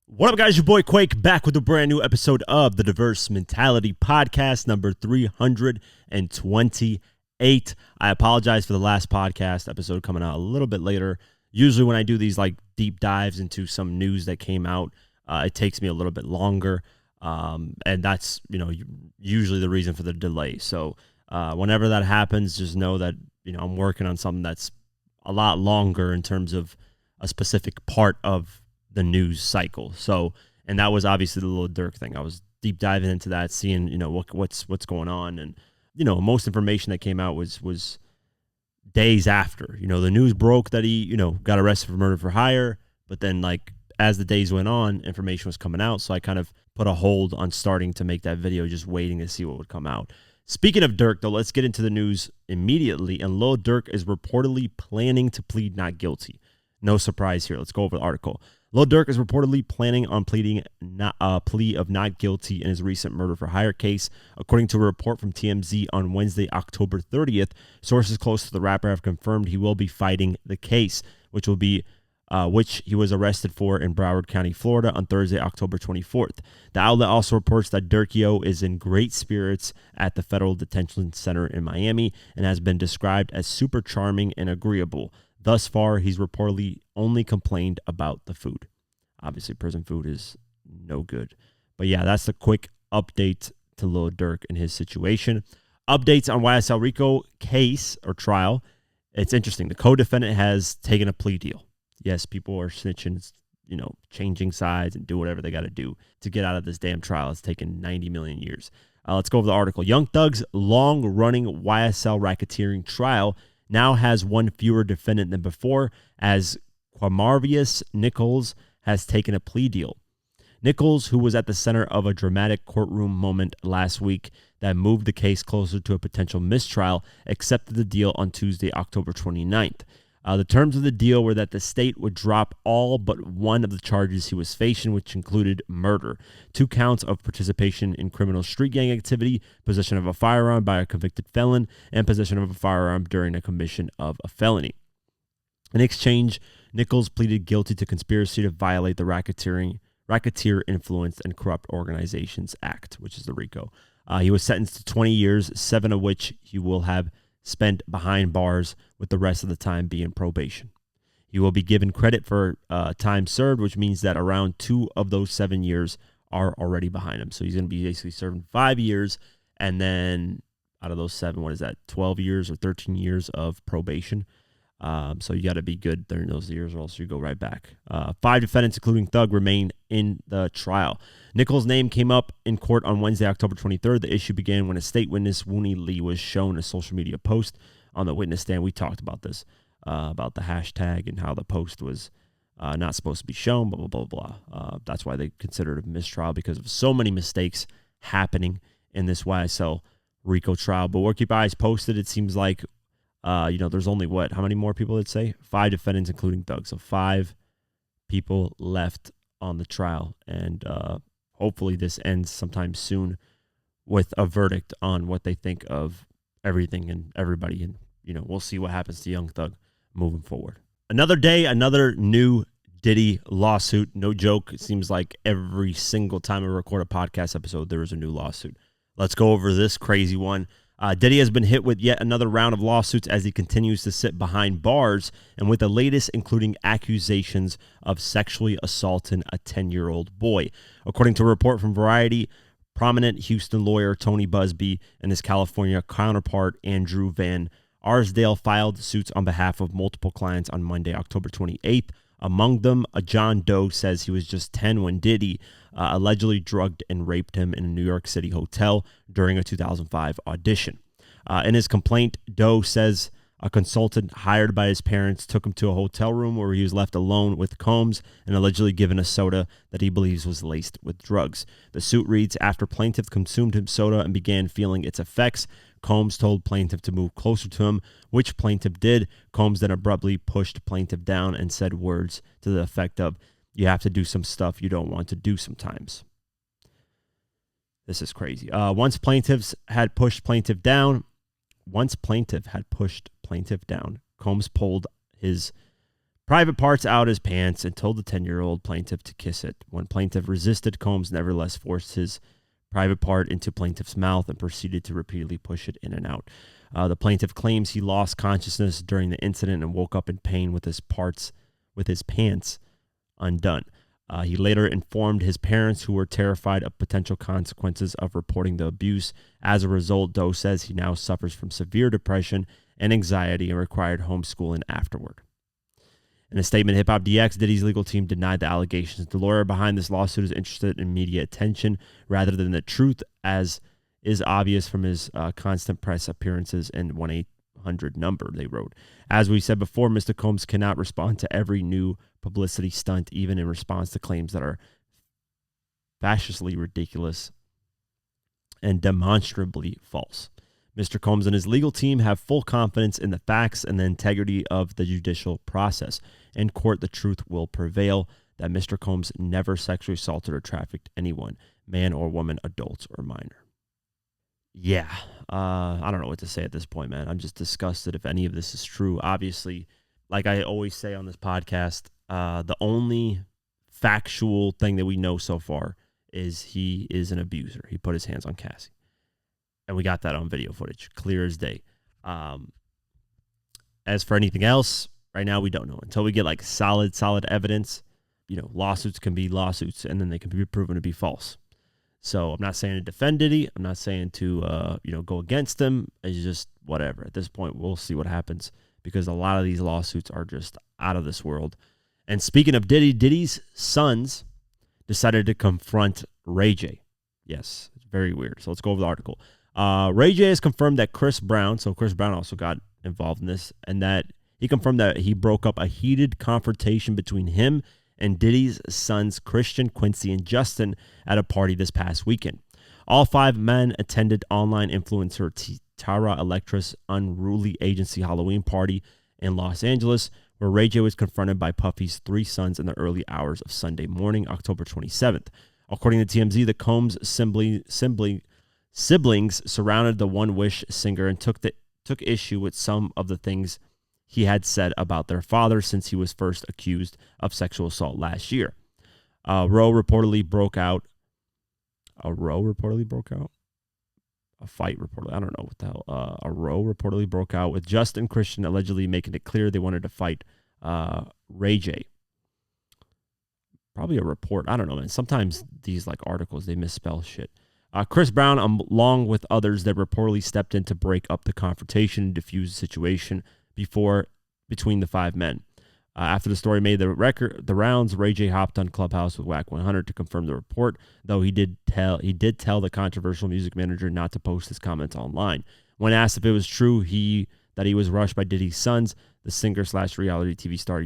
What up, guys? Your boy Quake back with a brand new episode of the Diverse Mentality Podcast, number 328. I apologize for the last podcast episode coming out a little bit later. Usually when I do these like deep dives into some news that came out, it takes me a little bit longer. And that's, usually the reason for the delay. So whenever that happens, just know that, I'm working on something that's a lot longer in terms of a specific part of the news cycle. So, and that was obviously the Lil Durk thing. I was deep diving into that, seeing, what's going on. And, most information that came out was days after, the news broke that he, got arrested for murder for hire. But then like, as the days went on, information was coming out. So I kind of put a hold on starting to make that video, just waiting to see what would come out. Speaking of Durk, though, let's get into the news immediately. And Lil Durk is reportedly planning to plead not guilty. No surprise here. Let's go over the article. Lil Durk is reportedly planning on pleading a plea of not guilty in his recent murder for hire case. According to a report from TMZ on Wednesday, October 30th, sources close to the rapper have confirmed he will be fighting the case, which he was arrested for in Broward County, Florida on Thursday, October 24th. The outlet also reports that Durkio is in great spirits at the Federal Detention Center in Miami and has been described as super charming and agreeable. Thus far, he's reportedly only complained about the food. Obviously, prison food is no good. But yeah, that's the quick update to Lil Durk and his situation. Updates on YSL Rico case or trial. It's interesting. The Codefendant has taken a plea deal. Yes, people are snitching, changing sides and do whatever they got to do to get out of this damn trial. It's taken 90 million years. Let's go over the article. Young Thug's long-running YSL racketeering trial now has one fewer defendant than before, as Quamarvius Nichols has taken a plea deal. Nichols, who was at the center of a dramatic courtroom moment last week that moved the case closer to a potential mistrial, accepted the deal on Tuesday, October 29th. The terms of the deal were that the state would drop all but one of the charges he was facing, which included murder, 2 counts of participation in criminal street gang activity, possession of a firearm by a convicted felon, and possession of a firearm during a commission of a felony. In exchange, Nichols pleaded guilty to conspiracy to violate the Racketeer Influenced and Corrupt Organizations Act, which is the RICO. He was sentenced to 20 years, 7 of which he will have spent behind bars, with the rest of the time being probation. He will be given credit for time served, which means that around 2 of those 7 years are already behind him. So he's going to be basically serving 5 years, and then out of those 7, 12 years or 13 years of probation. So you got to be good during those years, or else you go right back. 5 defendants, including Thug, remain in the trial. Nichols' name came up in court on Wednesday, October 23rd. The issue began when a state witness, Wooney Lee, was shown a social media post on the witness stand. We talked about this, about the hashtag and how the post was not supposed to be shown, blah, blah, blah, blah. That's why they considered it a mistrial, because of so many mistakes happening in this YSL Rico trial. But we'll keep eyes posted. It seems like there's only how many more people did say? 5 defendants, including Thug. So 5 people left on the trial. And hopefully this ends sometime soon with a verdict on what they think of everything and everybody. And, we'll see what happens to Young Thug moving forward. Another day, another new Diddy lawsuit. No joke. It seems like every single time I record a podcast episode, there is a new lawsuit. Let's go over this crazy one. Diddy has been hit with yet another round of lawsuits as he continues to sit behind bars, and with the latest including accusations of sexually assaulting a 10-year-old boy. According to a report from Variety, prominent Houston lawyer Tony Busby and his California counterpart Andrew Van Arsdale filed suits on behalf of multiple clients on Monday, October 28th. Among them, a John Doe says he was just 10 when Diddy allegedly drugged and raped him in a New York City hotel during a 2005 audition. In his complaint, Doe says a consultant hired by his parents took him to a hotel room where he was left alone with Combs and allegedly given a soda that he believes was laced with drugs. The suit reads, after plaintiff consumed his soda and began feeling its effects, Combs told plaintiff to move closer to him, which plaintiff did. Combs then abruptly pushed plaintiff down and said words to the effect of, "You have to do some stuff you don't want to do sometimes." This is crazy. Once plaintiff had pushed plaintiff down, Combs pulled his private parts out his pants and told the 10-year-old plaintiff to kiss it. When plaintiff resisted, Combs nevertheless forced his private part into plaintiff's mouth and proceeded to repeatedly push it in and out. The plaintiff claims he lost consciousness during the incident and woke up in pain with his pants undone. He later informed his parents, who were terrified of potential consequences of reporting the abuse. As a result, Doe says he now suffers from severe depression and anxiety and required homeschooling afterward. In a statement, Hip Hop DX, Diddy's legal team denied the allegations. The lawyer behind this lawsuit is interested in media attention rather than the truth, as is obvious from his constant press appearances and 1-800 number, they wrote. As we said before, Mr. Combs cannot respond to every new publicity stunt, even in response to claims that are fascistly ridiculous and demonstrably false. Mr. Combs and his legal team have full confidence in the facts and the integrity of the judicial process. In court, the truth will prevail that Mr. Combs never sexually assaulted or trafficked anyone, man or woman, adult or minor. Yeah, I don't know what to say at this point, man. I'm just disgusted if any of this is true. Obviously, like I always say on this podcast, the only factual thing that we know so far is he is an abuser. He put his hands on Cassie. And we got that on video footage, clear as day. As for anything else, right now we don't know. Until we get like solid evidence, lawsuits can be lawsuits, and then they can be proven to be false. So I'm not saying to defend Diddy. I'm not saying to go against him. It's just whatever. At this point, we'll see what happens, because a lot of these lawsuits are just out of this world. And speaking of Diddy, Diddy's sons decided to confront Ray J. Yes, it's very weird. So let's go over the article. Ray J has confirmed that Chris Brown, so Chris Brown also got involved in this, and that he confirmed that he broke up a heated confrontation between him and Diddy's sons, Christian, Quincy, and Justin, at a party this past weekend. All 5 men attended online influencer Tara Electra's unruly agency Halloween party in Los Angeles, where Ray J was confronted by Puffy's 3 sons in the early hours of Sunday morning, October 27th. According to TMZ, the Combs siblings surrounded the One Wish singer and took issue with some of the things he had said about their father since he was first accused of sexual assault last year. A fight reportedly broke out. A row reportedly broke out, with Justin and Christian allegedly making it clear they wanted to fight Ray J. Probably a report. I don't know, man. Sometimes these articles, they misspell shit. Chris Brown, along with others that reportedly stepped in to break up the confrontation and diffuse the situation between the 5 men. After the story made the rounds, Ray J hopped on Clubhouse with Whack 100 to confirm the report, though he did tell the controversial music manager not to post his comments online. When asked if it was true that he was rushed by Diddy's sons, the singer/reality TV star,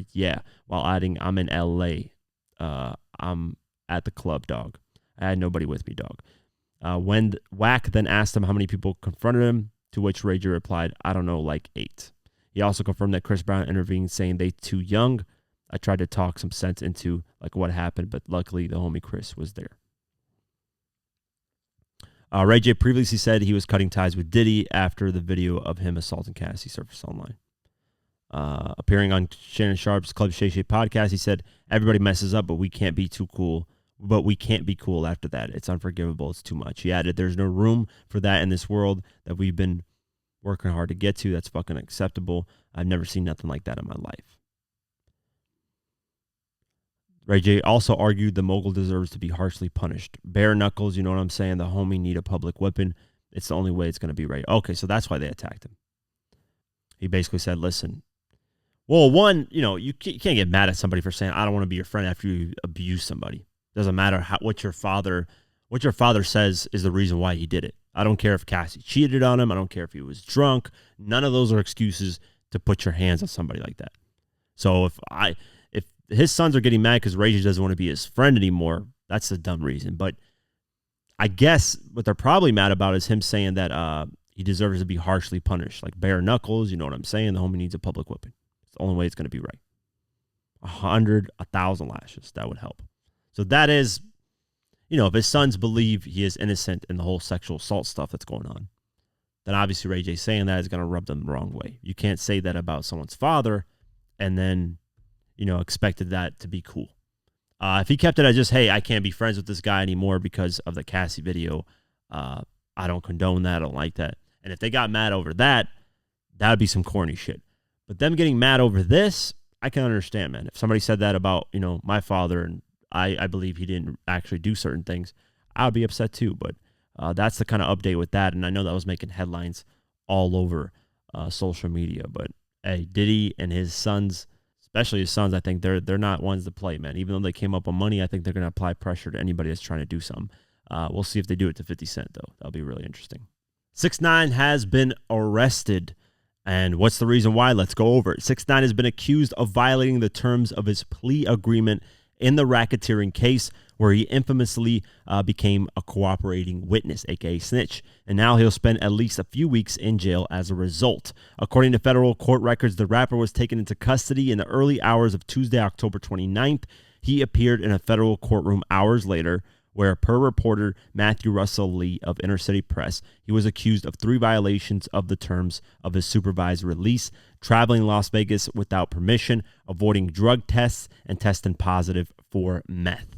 while adding, "I'm in LA. I'm at the club, dog. I had nobody with me, dog." When Whack then asked him how many people confronted him, to which Ray J replied, "I don't know, like 8. He also confirmed that Chris Brown intervened, saying they too young. I tried to talk some sense into what happened, but luckily the homie Chris was there. Ray J previously said he was cutting ties with Diddy after the video of him assaulting Cassie surfaced online. Appearing on Shannon Sharp's Club Shay Shay podcast, he said, "Everybody messes up, but we can't be too cool. But we can't be cool after that. It's unforgivable. It's too much." He added, "There's no room for that in this world that we've been working hard to get to. That's fucking acceptable. I've never seen nothing like that in my life." Ray J also argued the mogul deserves to be harshly punished. Bare knuckles, you know what I'm saying? The homie need a public whipping. It's the only way it's going to be right. Okay, so that's why they attacked him. He basically said, listen, well, one, you can't get mad at somebody for saying, "I don't want to be your friend," after you abuse somebody. Doesn't matter what your father says is the reason why he did it. I don't care if Cassie cheated on him. I don't care if he was drunk. None of those are excuses to put your hands on somebody like that. So if his sons are getting mad because Ray J doesn't want to be his friend anymore, that's a dumb reason. But I guess what they're probably mad about is him saying that he deserves to be harshly punished. Like bare knuckles, you know what I'm saying? The homie needs a public whipping. It's the only way it's going to be right. 100, 1,000 lashes. That would help. So that is, if his sons believe he is innocent in the whole sexual assault stuff that's going on, then obviously Ray J saying that is going to rub them the wrong way. You can't say that about someone's father and then, expected that to be cool. If he kept it as just, hey, I can't be friends with this guy anymore because of the Cassie video, I don't condone that. I don't like that. And if they got mad over that, that would be some corny shit. But them getting mad over this, I can understand, man. If somebody said that about, my father, and I believe he didn't actually do certain things, I would be upset too. But that's the kind of update with that. And I know that was making headlines all over social media. But hey, Diddy and his sons, especially his sons, I think they're not ones to play, man. Even though they came up on money, I think they're going to apply pressure to anybody that's trying to do something. We'll see if they do it to 50 Cent, though. That'll be really interesting. 6ix9ine has been arrested. And what's the reason why? Let's go over it. 6ix9ine has been accused of violating the terms of his plea agreement in the racketeering case, where he infamously became a cooperating witness, aka snitch. And now he'll spend at least a few weeks in jail as a result. According to federal court records, the rapper was taken into custody in the early hours of Tuesday, October 29th. He appeared in a federal courtroom hours later, where, per reporter Matthew Russell Lee of Inner City Press, he was accused of 3 violations of the terms of his supervised release: traveling Las Vegas without permission, avoiding drug tests, and testing positive for meth.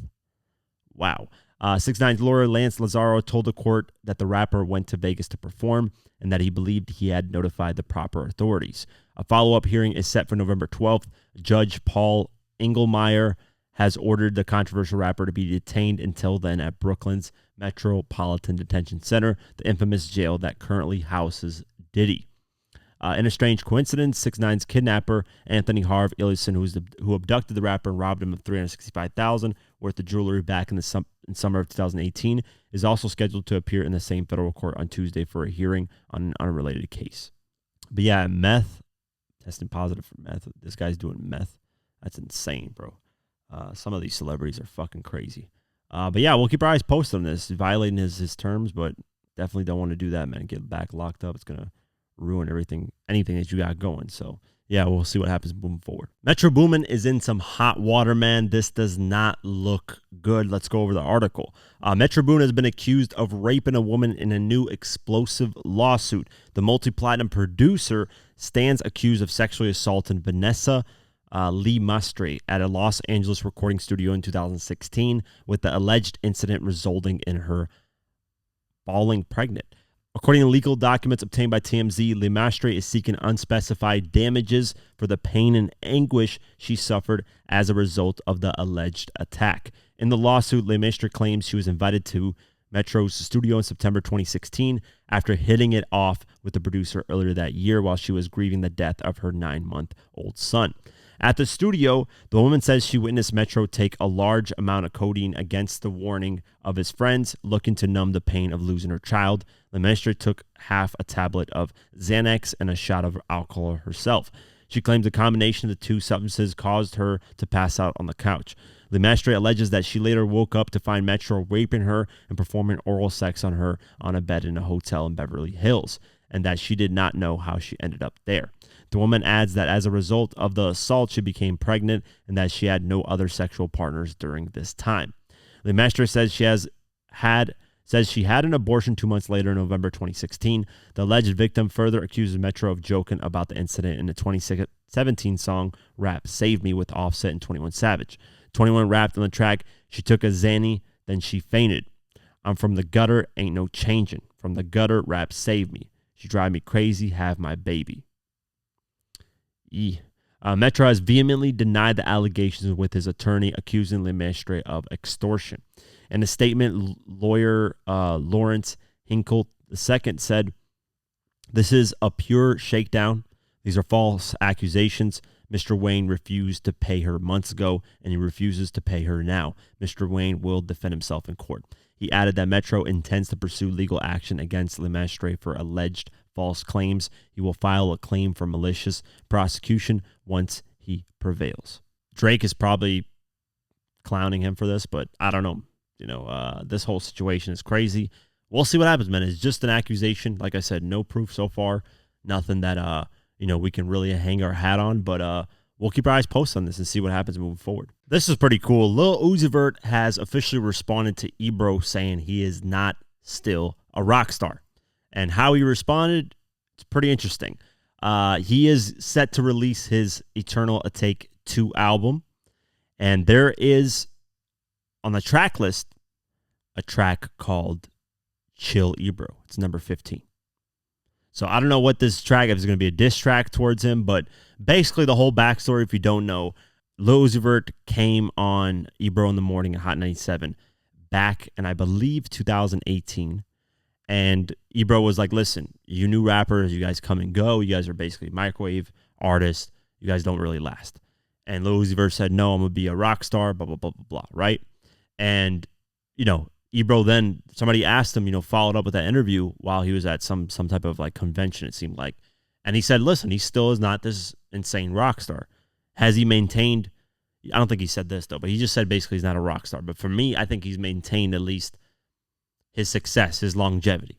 Wow. 6ix9ine's lawyer, Lance Lazaro, told the court that the rapper went to Vegas to perform and that he believed he had notified the proper authorities. A follow-up hearing is set for November 12th. Judge Paul Engelmeyer has ordered the controversial rapper to be detained until then at Brooklyn's Metropolitan Detention Center, the infamous jail that currently houses Diddy. In a strange coincidence, 6ix9ine's kidnapper, Anthony Harv Ellison, who abducted the rapper and robbed him of $365,000 worth of jewelry back in summer of 2018, is also scheduled to appear in the same federal court on Tuesday for a hearing on an unrelated case. But yeah, meth, testing positive for meth. This guy's doing meth. That's insane, bro. Some of these celebrities are fucking crazy. But yeah, we'll keep our eyes posted on this. Violating his terms, but definitely don't want to do that, man. Get back locked up. It's going to ruin anything that you got going. So yeah, we'll see what happens moving forward. Metro Boomin is in some hot water, man. This does not look good. Let's go over the article. Metro Boomin has been accused of raping a woman in a new explosive lawsuit. The multi-platinum producer stands accused of sexually assaulting Vanessa Lee Mastre at a Los Angeles recording studio in 2016, with the alleged incident resulting in her falling pregnant. According to legal documents obtained by TMZ, Lee Mastre is seeking unspecified damages for the pain and anguish she suffered as a result of the alleged attack. In the lawsuit, Lee Mastre claims she was invited to Metro's studio in September 2016 after hitting it off with the producer earlier that year while she was grieving the death of her 9-month-old son. At the studio, the woman says she witnessed Metro take a large amount of codeine against the warning of his friends, looking to numb the pain of losing her child. Lee Mastre took half a tablet of Xanax and a shot of alcohol herself. She claims a combination of the two substances caused her to pass out on the couch. Lee Mastre alleges that she later woke up to find Metro raping her and performing oral sex on her on a bed in a hotel in Beverly Hills, and that she did not know how she ended up there. The woman adds that as a result of the assault, she became pregnant and that she had no other sexual partners during this time. Lee Mastre says she had an abortion 2 months later in November 2016. The alleged victim further accuses Metro of joking about the incident in the 2017 song Rap Save Me with Offset and 21 Savage. 21 rapped on the track, "She took a Xanny, then she fainted. I'm from the gutter, ain't no changing. From the gutter, rap save me. She drive me crazy, have my baby." Metro has vehemently denied the allegations, with his attorney accusing Lee Mastre of extortion. In a statement, lawyer Lawrence Hinkle II said, "This is a pure shakedown. These are false accusations. Mr. Wayne refused to pay her months ago, and he refuses to pay her now. Mr. Wayne will defend himself in court." He added that Metro intends to pursue legal action against Lee Mastre for alleged false claims. He will file a claim for malicious prosecution once he prevails. Drake is probably clowning him for this, but I don't know. This whole situation is crazy. We'll see what happens, man. It's just an accusation. Like I said, no proof so far. Nothing that, we can really hang our hat on, but we'll keep our eyes posted on this and see what happens moving forward. This is pretty cool. Lil Vert has officially responded to Ebro saying he is not still a rock star. And how he responded, it's pretty interesting. He is set to release his Eternal Atake 2 album. And there is on the track list a track called Chill Ebro. It's number 15. So I don't know what this track, if it's going to be a diss track towards him, but basically the whole backstory, if you don't know, Lil Vert came on Ebro in the Morning at Hot 97 back in, I believe, 2018. And Ebro was like, listen, you new rappers, you guys come and go. You guys are basically microwave artists. You guys don't really last. And Lil Vert said, no, I'm going to be a rock star, blah, blah, blah, blah, blah, right? And, Ebro then, somebody asked him, followed up with that interview while he was at some type of like convention, it seemed like. And he said, listen, he still is not this insane rock star. Has he maintained, I don't think he said this though, but he just said basically he's not a rock star. But for me, I think he's maintained at least his success, his longevity.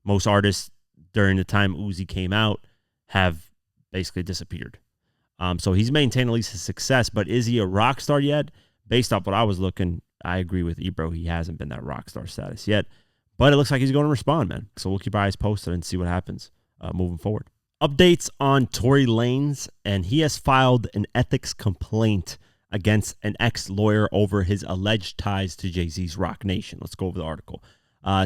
Most artists during the time Uzi came out have basically disappeared. So he's maintained at least his success, but is he a rock star yet? Based off what I was looking, I agree with Ebro. He hasn't been that rock star status yet, but it looks like he's going to respond, man. So we'll keep our eyes posted and see what happens moving forward. Updates on Tory Lanez, and he has filed an ethics complaint against an ex-lawyer over his alleged ties to Jay-Z's Rock Nation. Let's go over the article.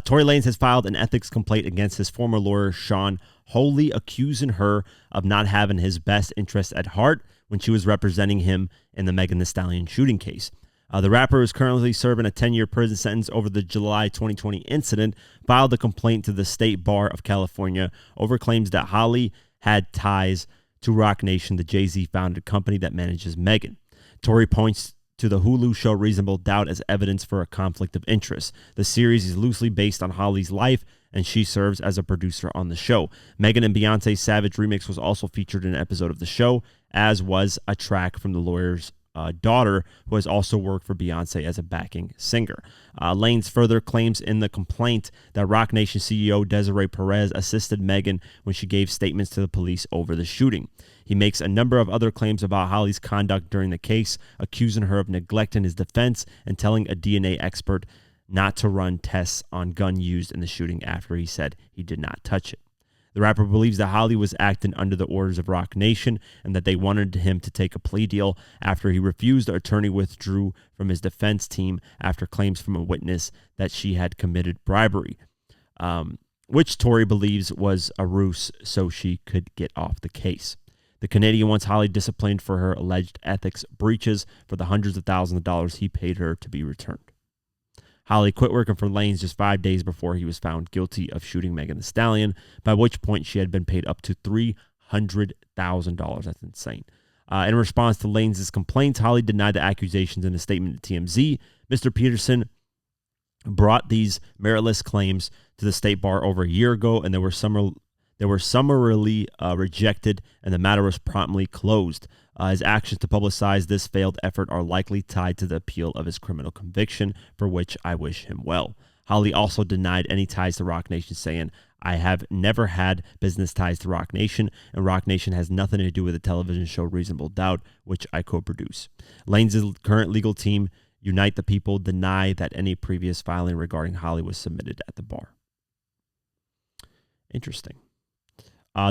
Tory Lanez has filed an ethics complaint against his former lawyer, Sean Holy, accusing her of not having his best interests at heart when she was representing him in the Megan Thee Stallion shooting case. The rapper is currently serving a 10-year prison sentence over the July 2020 incident, filed a complaint to the State Bar of California over claims that Holly had ties to Rock Nation, the Jay-Z founded company that manages Megan. Tory points to the Hulu show Reasonable Doubt as evidence for a conflict of interest. The series is loosely based on Holly's life, and she serves as a producer on the show. Megan and Beyonce's Savage remix was also featured in an episode of the show, as was a track from the lawyer's daughter, who has also worked for Beyonce as a backing singer. Lanez further claims in the complaint that Rock Nation CEO Desiree Perez assisted Megan when she gave statements to the police over the shooting. He makes a number of other claims about Holly's conduct during the case, accusing her of neglecting his defense and telling a DNA expert not to run tests on gun used in the shooting after he said he did not touch it. The rapper believes that Holly was acting under the orders of Rock Nation and that they wanted him to take a plea deal after he refused. The attorney withdrew from his defense team after claims from a witness that she had committed bribery, which Tory believes was a ruse so she could get off the case. The Canadian wants Holly disciplined for her alleged ethics breaches for the hundreds of thousands of dollars he paid her to be returned. Holly quit working for Lanez just 5 days before he was found guilty of shooting Megan Thee Stallion, by which point she had been paid up to $300,000. That's insane. In response to Lanez's complaints, Holly denied the accusations in a statement to TMZ. Mr. Peterson brought these meritless claims to the State Bar over a year ago, and they were summarily rejected, and the matter was promptly closed. His actions to publicize this failed effort are likely tied to the appeal of his criminal conviction, for which I wish him well. Holly also denied any ties to Rock Nation, saying, I have never had business ties to Rock Nation, and Rock Nation has nothing to do with the television show Reasonable Doubt, which I co-produce. Lanez's current legal team, Unite the People, deny that any previous filing regarding Holly was submitted at the bar. Interesting.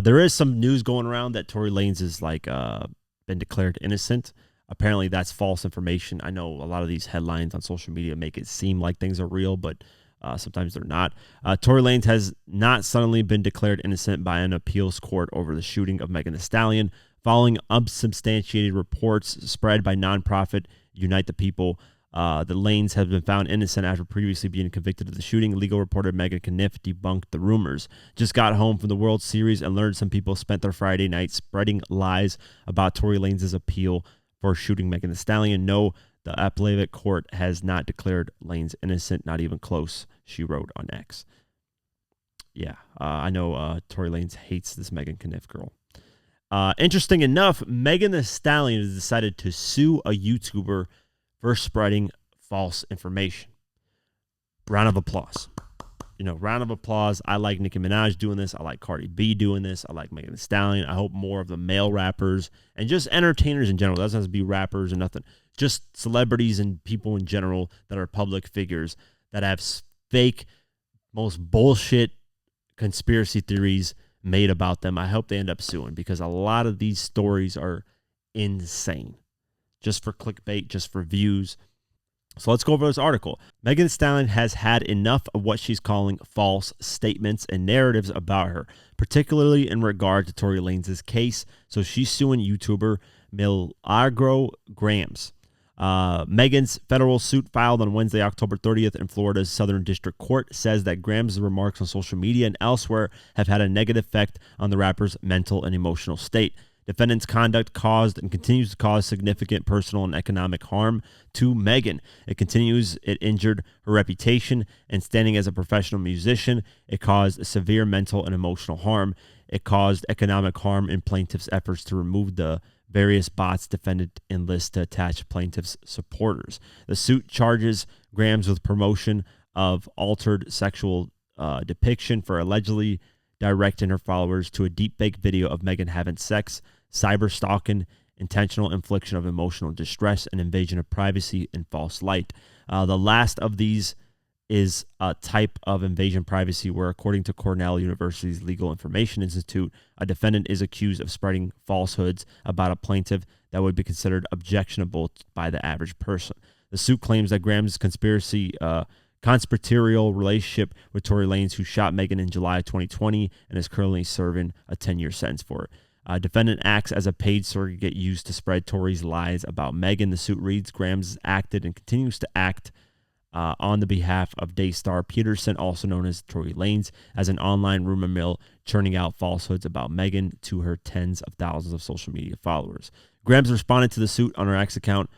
There is some news going around that Tory Lanez is been declared innocent. Apparently that's false information. I know a lot of these headlines on social media make it seem like things are real, but sometimes they're not. Tory Lanez has not suddenly been declared innocent by an appeals court over the shooting of Megan Thee Stallion, following unsubstantiated reports spread by nonprofit Unite the People. The Lanez have been found innocent after previously being convicted of the shooting. Legal reporter Megan Kniff debunked the rumors. Just got home from the World Series and learned some people spent their Friday night spreading lies about Tory Lanez's appeal for shooting Megan Thee Stallion. No, the appellate court has not declared Lanez innocent, not even close, she wrote on X. Yeah, I know Tory Lanez hates this Megan Kniff girl. Interesting enough, Megan Thee Stallion has decided to sue a YouTuber for spreading false information. Round of applause. Round of applause. I like Nicki Minaj doing this. I like Cardi B doing this. I like Megan Thee Stallion. I hope more of the male rappers and just entertainers in general, it doesn't have to be rappers or nothing, just celebrities and people in general that are public figures that have fake, most bullshit conspiracy theories made about them. I hope they end up suing, because a lot of these stories are insane. just for clickbait, just for views. So let's go over this article. Megan Thee Stallion has had enough of what she's calling false statements and narratives about her, particularly in regard to Tory Lanez' case. So she's suing YouTuber Milagro Grams. Megan's federal suit filed on Wednesday, October 30th in Florida's Southern District Court says that Grams' remarks on social media and elsewhere have had a negative effect on the rapper's mental and emotional state. Defendant's conduct caused and continues to cause significant personal and economic harm to Megan. It injured her reputation and standing as a professional musician. It caused severe mental and emotional harm. It caused economic harm in plaintiff's efforts to remove the various bots defendant enlists to attach plaintiff's supporters. The suit charges Grams with promotion of altered sexual depiction for allegedly directing her followers to a deepfake video of Megan having sex, cyber stalking, intentional infliction of emotional distress, and invasion of privacy in false light. The last of these is a type of invasion privacy where, according to Cornell University's Legal Information Institute, a defendant is accused of spreading falsehoods about a plaintiff that would be considered objectionable by the average person. The suit claims that Grams' conspiratorial relationship with Tory Lanez, who shot Megan in July of 2020 and is currently serving a 10-year sentence for it. Defendant acts as a paid surrogate used to spread Tory's lies about Megan. The suit reads, Grams acted and continues to act on the behalf of Daystar Peterson, also known as Tory Lanez, as an online rumor mill, churning out falsehoods about Megan to her tens of thousands of social media followers. Grams responded to the suit on her X account.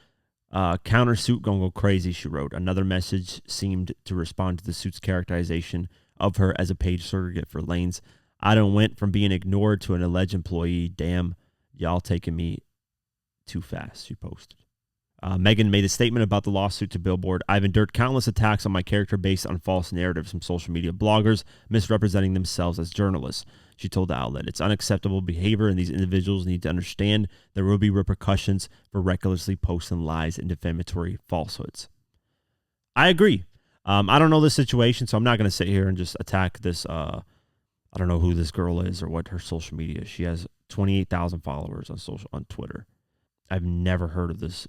Countersuit gonna go crazy, she wrote. Another message seemed to respond to the suit's characterization of her as a paid surrogate for Lanez. I done went from being ignored to an alleged employee. Damn, y'all taking me too fast, she posted. Megan made a statement about the lawsuit to Billboard. I've endured countless attacks on my character based on false narratives from social media bloggers misrepresenting themselves as journalists, she told the outlet. It's unacceptable behavior, and these individuals need to understand there will be repercussions for recklessly posting lies and defamatory falsehoods. I agree. I don't know this situation, so I'm not going to sit here and just attack this. I don't know who this girl is or what her social media is. She has 28,000 followers on Twitter. I've never heard of this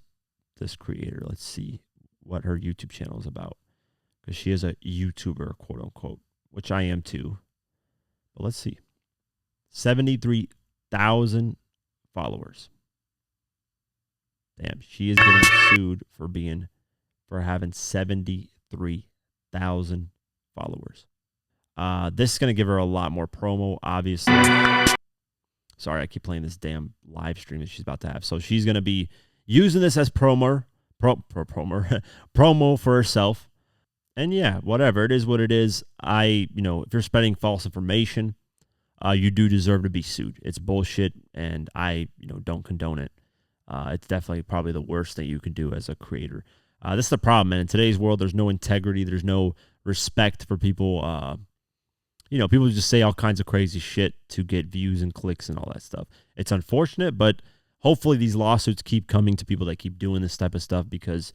creator. Let's see what her YouTube channel is about, because she is a YouTuber, quote unquote, which I am too. But let's see. 73,000 followers. Damn, she is getting sued for having 73,000 followers. This is going to give her a lot more promo, obviously. Sorry, I keep playing this damn live stream that she's about to have. So she's going to be using this as promo for herself. And yeah, whatever. It is what it is. If you're spreading false information, you do deserve to be sued. It's bullshit, and I don't condone it. It's definitely probably the worst thing you can do as a creator. This is the problem, man. In today's world, there's no integrity. There's no respect for people. People just say all kinds of crazy shit to get views and clicks and all that stuff. It's unfortunate, but hopefully these lawsuits keep coming to people that keep doing this type of stuff, because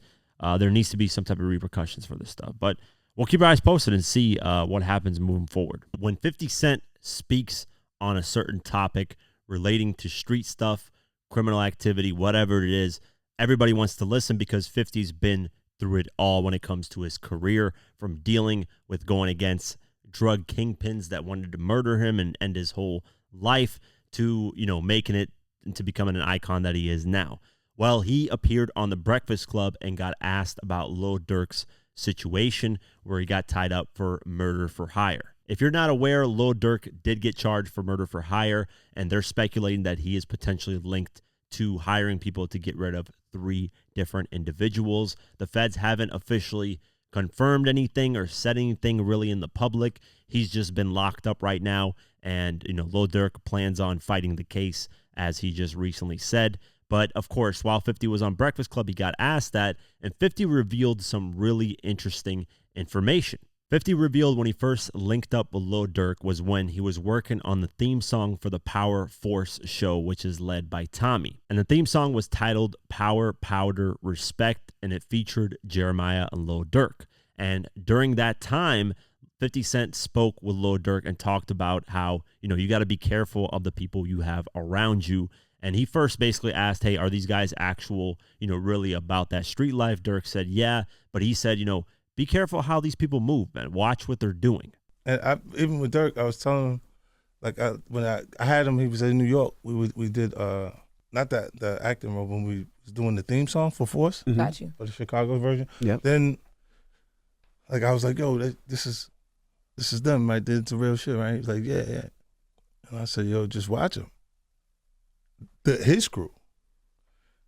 there needs to be some type of repercussions for this stuff. But we'll keep our eyes posted and see what happens moving forward. When 50 Cent speaks on a certain topic relating to street stuff, criminal activity, whatever it is, everybody wants to listen, because 50's been through it all when it comes to his career, from dealing with going against drug kingpins that wanted to murder him and end his whole life, to making it into becoming an icon that he is now. Well, he appeared on The Breakfast Club and got asked about Lil Durk's situation, where he got tied up for murder for hire. If you're not aware, Lil Durk did get charged for murder for hire, and they're speculating that he is potentially linked to hiring people to get rid of 3 different individuals. The feds haven't officially confirmed anything or said anything really in the public. He's just been locked up right now, and Lil Durk plans on fighting the case, as he just recently said. But of course, while 50 was on Breakfast Club, he got asked that, and 50 revealed some really interesting information. 50 revealed when he first linked up with Lil Durk was when he was working on the theme song for the Power Force show, which is led by Tommy. And the theme song was titled Power, Powder, Respect, and it featured Jeremiah and Lil Durk. And during that time, 50 Cent spoke with Lil Durk and talked about how, you got to be careful of the people you have around you, And he first basically asked, hey, are these guys actual, really about that street life? Durk said, yeah. But he said, be careful how these people move, man. Watch what they're doing. And even with Durk, I was telling him, like when I had him, he was in New York. We did not the acting role, when we was doing the theme song for Force. Got you. For the Chicago version. Yeah. Then, like I was like, yo, this is them, right? It's a real shit, right? He was like, yeah. And I said, yo, just watch him. His crew.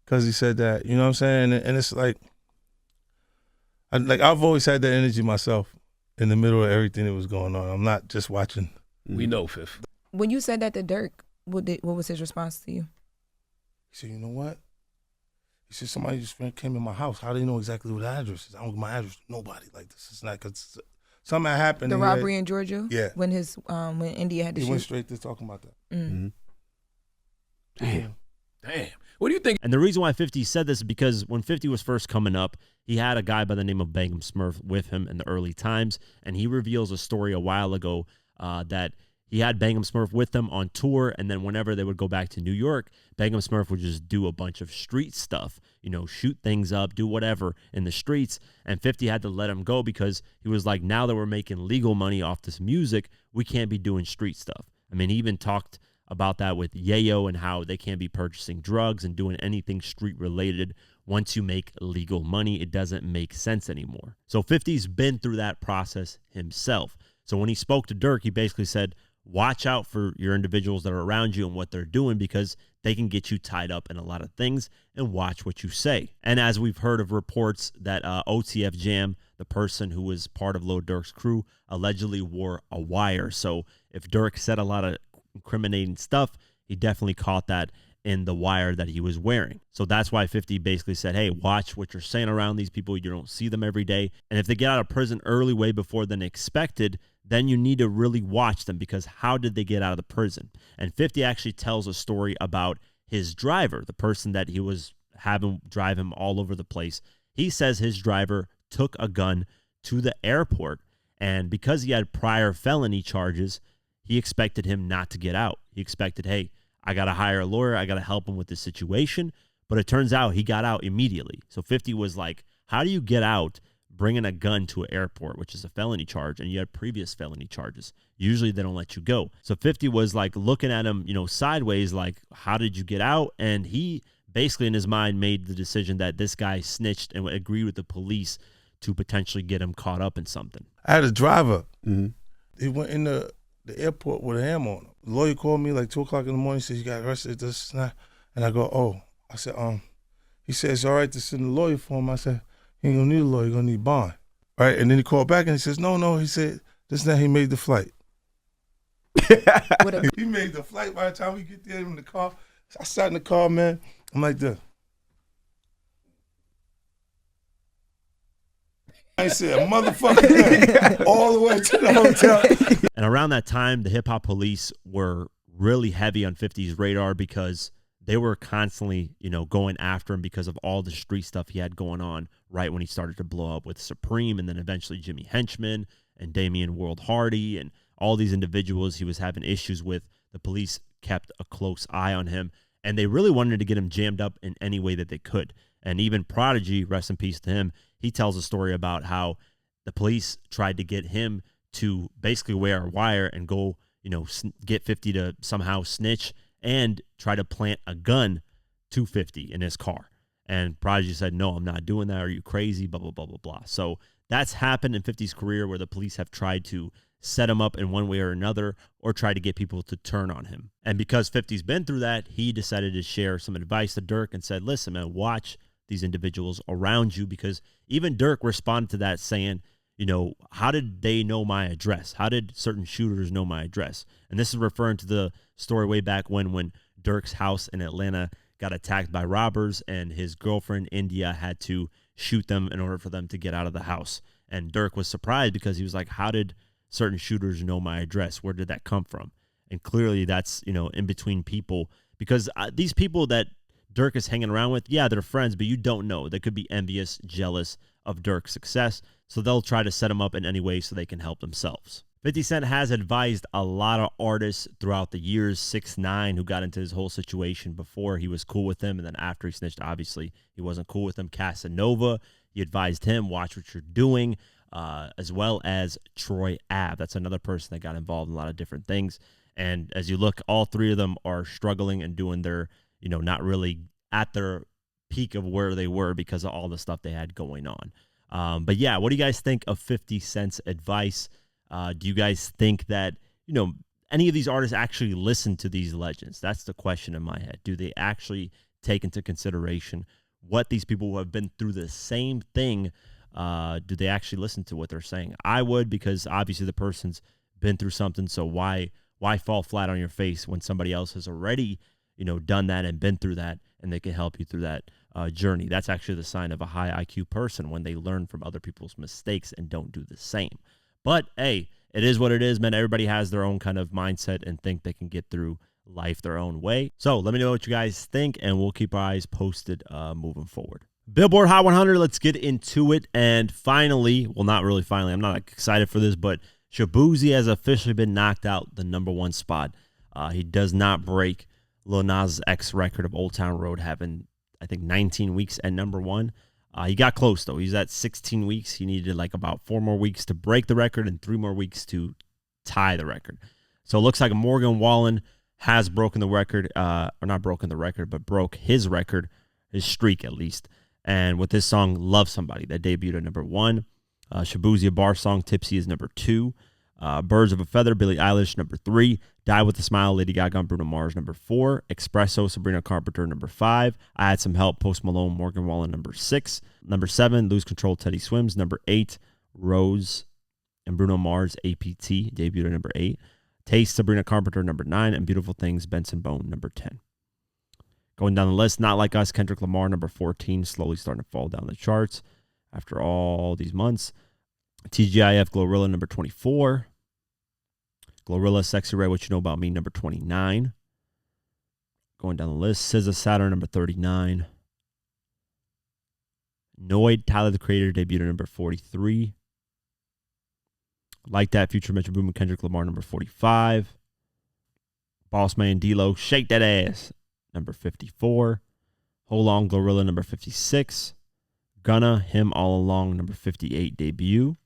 Because he said that, you know what I'm saying? And it's like, I've always had that energy myself in the middle of everything that was going on. I'm not just watching. We know, Fifth. When you said that to Durk, what was his response to you? He said, you know what? He said, somebody just came in my house. How do they know exactly what the address is? I don't give my address to nobody. Like, this is not, because something happened. The robbery in Georgia? Yeah. When India had to shoot? He went straight to talking about that. Mm-hmm. Damn. What do you think? And the reason why 50 said this is because when 50 was first coming up, he had a guy by the name of Bangum Smurf with him in the early times, and he reveals a story a while ago that he had Bangum Smurf with them on tour, and then whenever they would go back to New York, Bangum Smurf would just do a bunch of street stuff, shoot things up, do whatever in the streets, and 50 had to let him go because he was like, now that we're making legal money off this music, we can't be doing street stuff. I mean, he even talked about that with Yayo and how they can't be purchasing drugs and doing anything street related. Once you make legal money, it doesn't make sense anymore. So 50's been through that process himself. So when he spoke to Durk, he basically said, watch out for your individuals that are around you and what they're doing, because they can get you tied up in a lot of things, and watch what you say. And as we've heard of reports that OTF Jam, the person who was part of Lil Durk's crew, allegedly wore a wire. So if Durk said a lot of incriminating stuff, he definitely caught that in the wire that he was wearing. So that's why 50 basically said, hey, watch what you're saying around these people. You don't see them every day. And if they get out of prison early, way before than expected, then you need to really watch them, because how did they get out of the prison? And 50 actually tells a story about his driver, the person that he was having drive him all over the place. He says his driver took a gun to the airport, and because he had prior felony charges, he expected him not to get out. He expected, hey, I got to hire a lawyer. I got to help him with this situation. But it turns out he got out immediately. So 50 was like, how do you get out bringing a gun to an airport, which is a felony charge, and you had previous felony charges? Usually they don't let you go. So 50 was like looking at him, sideways, like, how did you get out? And he basically in his mind made the decision that this guy snitched and agreed with the police to potentially get him caught up in something. I had a driver. Mm-hmm. He went in the airport with a hammer on him. The lawyer called me like 2 o'clock in the morning, said, you got arrested, this and that. And I go, oh. I said, he said, it's all right to send a lawyer for him. I said, he ain't gonna need a lawyer, he's gonna need bond. Right? And then he called back and he says, no, he said, this and that, he made the flight. He made the flight. By the time we get there in the car, I sat in the car, man, I'm like this. I ain't said a motherfucker thing all the way to the hotel. And around that time, the hip hop police were really heavy on 50's radar, because they were constantly, going after him because of all the street stuff he had going on right when he started to blow up with Supreme, and then eventually Jimmy Henchman and Damian World Hardy and all these individuals he was having issues with. The police kept a close eye on him, and they really wanted to get him jammed up in any way that they could. And even Prodigy, rest in peace to him, he tells a story about how the police tried to get him to basically wear a wire and go, get 50 to somehow snitch and try to plant a gun to 50 in his car. And Prodigy said, no, I'm not doing that. Are you crazy? Blah, blah, blah, blah, blah. So that's happened in 50's career, where the police have tried to set him up in one way or another, or try to get people to turn on him. And because 50's been through that, he decided to share some advice to Durk and said, listen, man, watch these individuals around you, because even Durk responded to that saying, how did they know my address? How did certain shooters know my address? And this is referring to the story way back when Durk's house in Atlanta got attacked by robbers, and his girlfriend, India, had to shoot them in order for them to get out of the house. And Durk was surprised, because he was like, how did certain shooters know my address? Where did that come from? And clearly that's, in between people, because these people that Durk is hanging around with, yeah, they're friends, but you don't know. They could be envious, jealous of Durk's success, so they'll try to set him up in any way so they can help themselves. 50 Cent has advised a lot of artists throughout the years. 6ix9ine, who got into his whole situation before, he was cool with him, and then after he snitched, obviously, he wasn't cool with him. Casanova, he advised him, watch what you're doing, as well as Troy Ave. That's another person that got involved in a lot of different things. And as you look, all three of them are struggling and doing their, not really at their peak of where they were because of all the stuff they had going on. But yeah, what do you guys think of 50 Cent's advice? Do you guys think that, any of these artists actually listen to these legends? That's the question in my head. Do they actually take into consideration what these people who have been through the same thing, do they actually listen to what they're saying? I would, because obviously the person's been through something, so why fall flat on your face when somebody else has already, done that and been through that, and they can help you through that journey? That's actually the sign of a high IQ person, when they learn from other people's mistakes and don't do the same. But hey, it is what it is, man. Everybody has their own kind of mindset and think they can get through life their own way. So let me know what you guys think, and we'll keep our eyes posted moving forward. Billboard Hot 100, let's get into it. And finally, well, not really finally, I'm not excited for this, but Shaboozey has officially been knocked out the #1 spot. He does not break Lil Nas X record of Old Town Road, having, I think, 19 weeks at #1. He got close, though. He's at 16 weeks. He needed like about 4 more weeks to break the record and 3 more weeks to tie the record. So it looks like Morgan Wallen has broken the record, or not broken the record, but broke his record, his streak at least. And with this song, Love Somebody, that debuted at #1. Shaboozey, a bar song, Tipsy is #2. Birds of a Feather, Billie Eilish, #3. Die with a Smile, Lady Gaga and Bruno Mars, #4. Espresso, Sabrina Carpenter, #5. I Had Some Help, Post Malone, Morgan Wallen, #6. #7, Lose Control, Teddy Swims. #8, Rose and Bruno Mars, APT, debuted at #8. Taste, Sabrina Carpenter, #9. And Beautiful Things, Benson Bone, #10. Going down the list, Not Like Us, Kendrick Lamar, #14, slowly starting to fall down the charts after all these months. TGIF, Glorilla, #24. Glorilla, Sexy Red, What You Know About Me, #29. Going down the list, SZA, Saturn, #39. Noid, Tyler, the Creator, debuted at #43. Like That, Future, Metro Boomin, Kendrick Lamar, #45. Boss Man, D-Lo, Shake That Ass, #54. Hold On, Glorilla, #56. Gunna, Him All Along, #58, debut.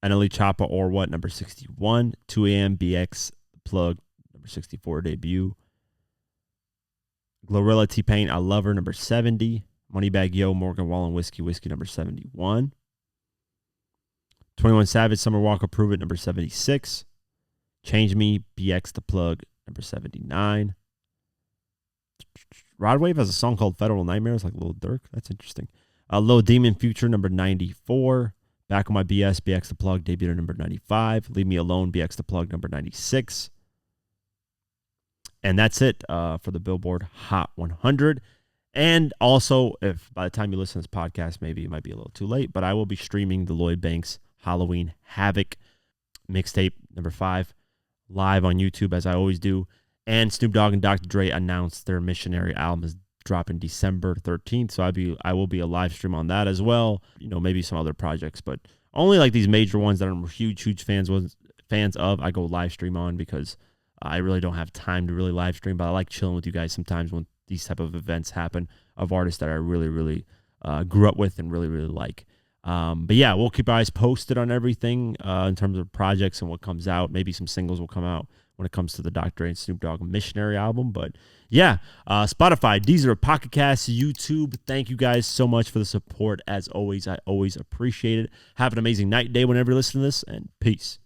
NLE Choppa or What, #61. 2AM, BX, Plug, #64, debut. Glorilla, T-Pain, I Love Her, #70. Moneybagg Yo, Morgan Wallen, Whiskey, #71. 21 Savage, Summer Walker, Prove It, #76. Change Me, BX, The Plug, #79. Rod Wave has a song called Federal Nightmares, like Lil Durk. That's interesting. Lil Demon, Future, #94. Back on My BS, BX The Plug, debuted at #95. Leave Me Alone, BX The Plug, #96. And that's it for the Billboard Hot 100. And also, if by the time you listen to this podcast, maybe it might be a little too late, but I will be streaming the Lloyd Banks Halloween Havoc mixtape #5 live on YouTube, as I always do. And Snoop Dogg and Dr. Dre announced their Missionary album is dropping December 13th. So I will be a live stream on that as well. Maybe some other projects, but only like these major ones that I'm huge fans of, I go live stream on, because I really don't have time to really live stream, but I like chilling with you guys sometimes when these type of events happen of artists that I really grew up with and really like. But yeah, we'll keep our eyes posted on everything in terms of projects and what comes out. Maybe some singles will come out when it comes to the Dr. Dre and Snoop Dogg Missionary album. But yeah, Spotify, Deezer, Pocket Cast, YouTube. Thank you guys so much for the support. As always, I always appreciate it. Have an amazing night, day, whenever you listen to this, and peace.